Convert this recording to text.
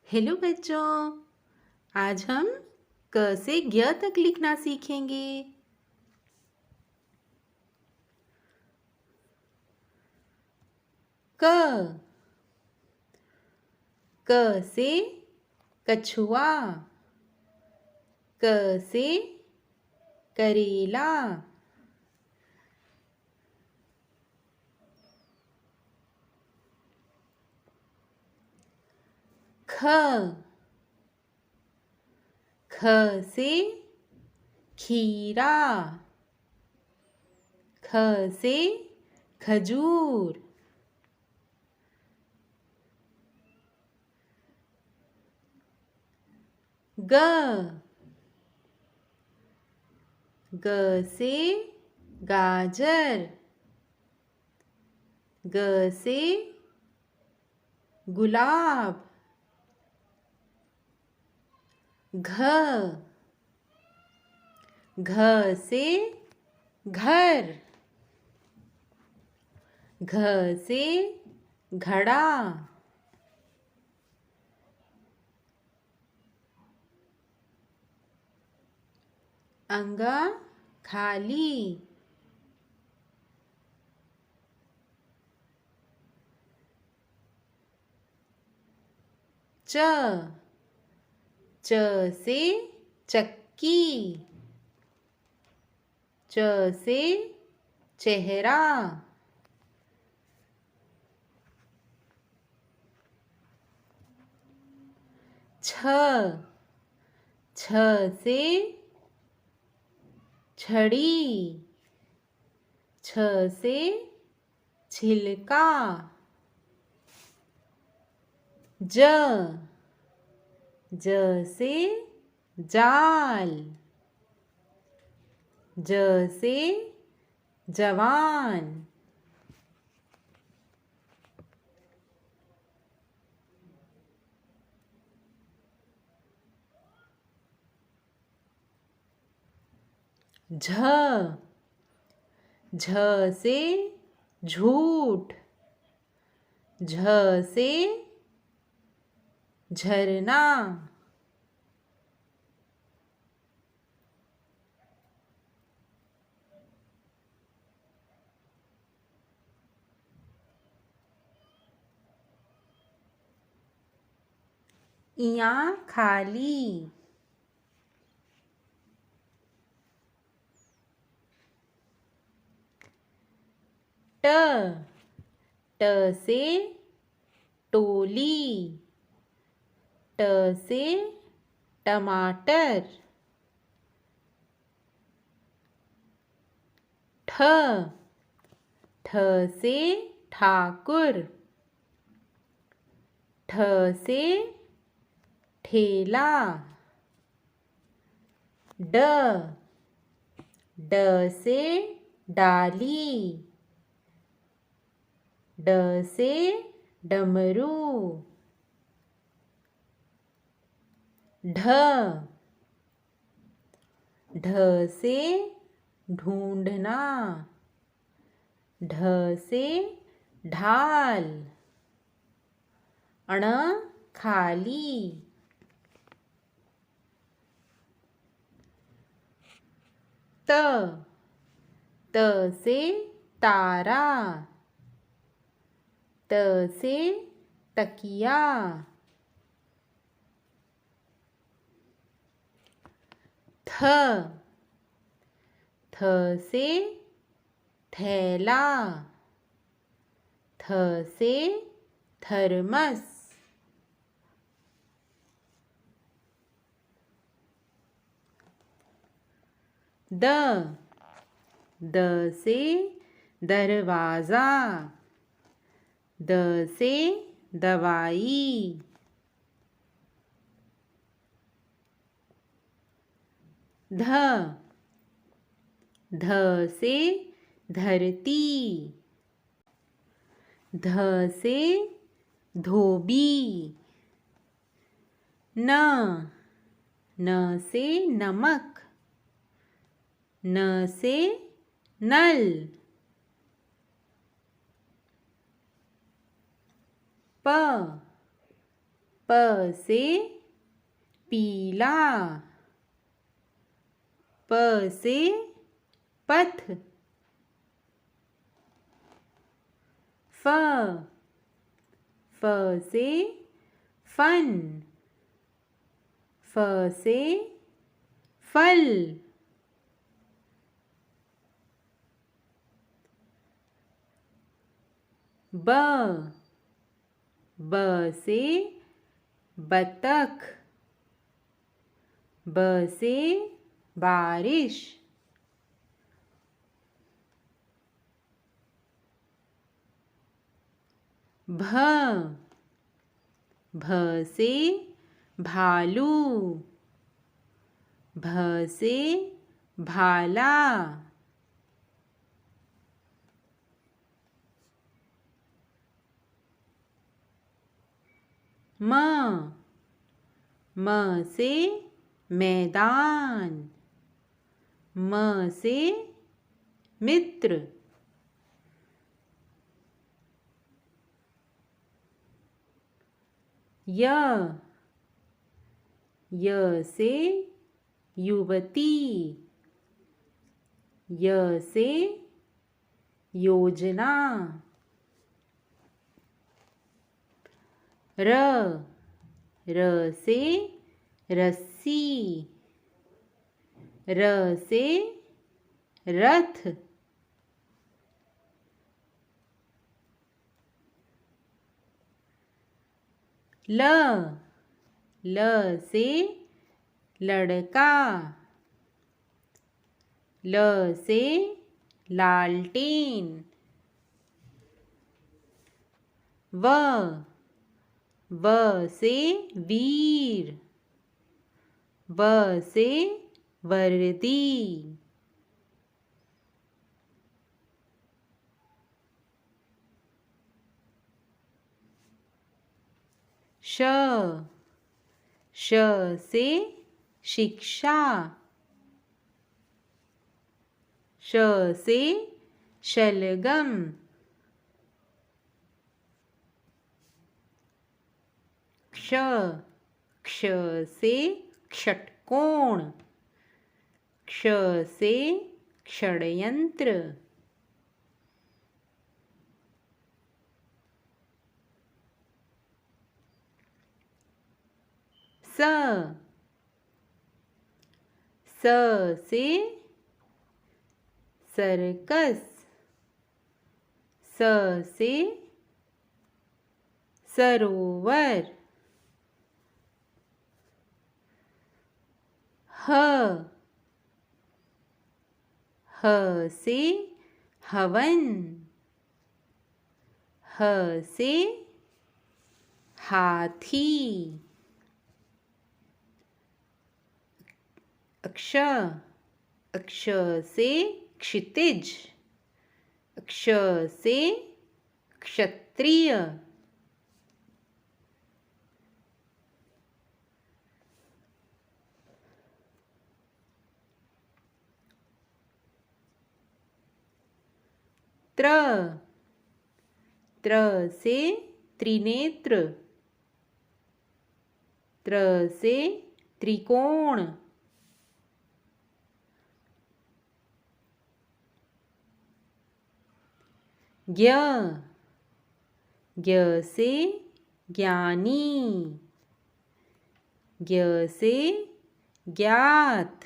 Hello बच्चों। आज हम क से ज्ञ तक लिखना सीखेंगे। क क से कछुआ। क से करेला। ख ख से खीरा। ख से खजूर। ग ग से गाजर। ग से गुलाब। घ घ से घर। घ से घड़ा। अंगा खाली। च च से चक्की। च से चेहरा। छ छ से छड़ी। छ से छिलका। ज ज से जाल। ज से जवान। झ झ से झूठ। झ से झरना। इया खाली। ट ट से टोली। ट से टमाटर। ठ ठ से ठाकुर। ठ से ठेला। ड ड से डाली। ड से डमरू। ढ ढ से ढूंढना। ढ से ढाल। अण खाली। त त से तारा। त से तकिया। थ थ से थैला। थ से थर्मस। द द से दरवाज़ा। द से दवाई। ध ध से धरती। ध से धोबी। न न से नमक। न से नल। प प से पीला, प से पथ, फ से फन, फ से फल, ब से बतख, ब से बारिश, भ से भालू, भ से भाला, म से मैदान, म से मित्र, य से युवती, य से योजना, र से रस्सी, र से रथ, ल से लड़का, ल से लालटेन, व से वीर, व से वर्दी, श से शिक्षा, श से शलगम, क्ष से षटकोण, क्ष से षड्यंत्र, स से सर्कस, स से सरोवर, ह से हवन, ह से हाथी, अक्ष से क्षितिज, अक्ष से क्षत्रिय, त्र से त्रिनेत्र, त्र से त्रिकोण, ज्ञ से ज्ञानी, ज्ञ से ज्ञात,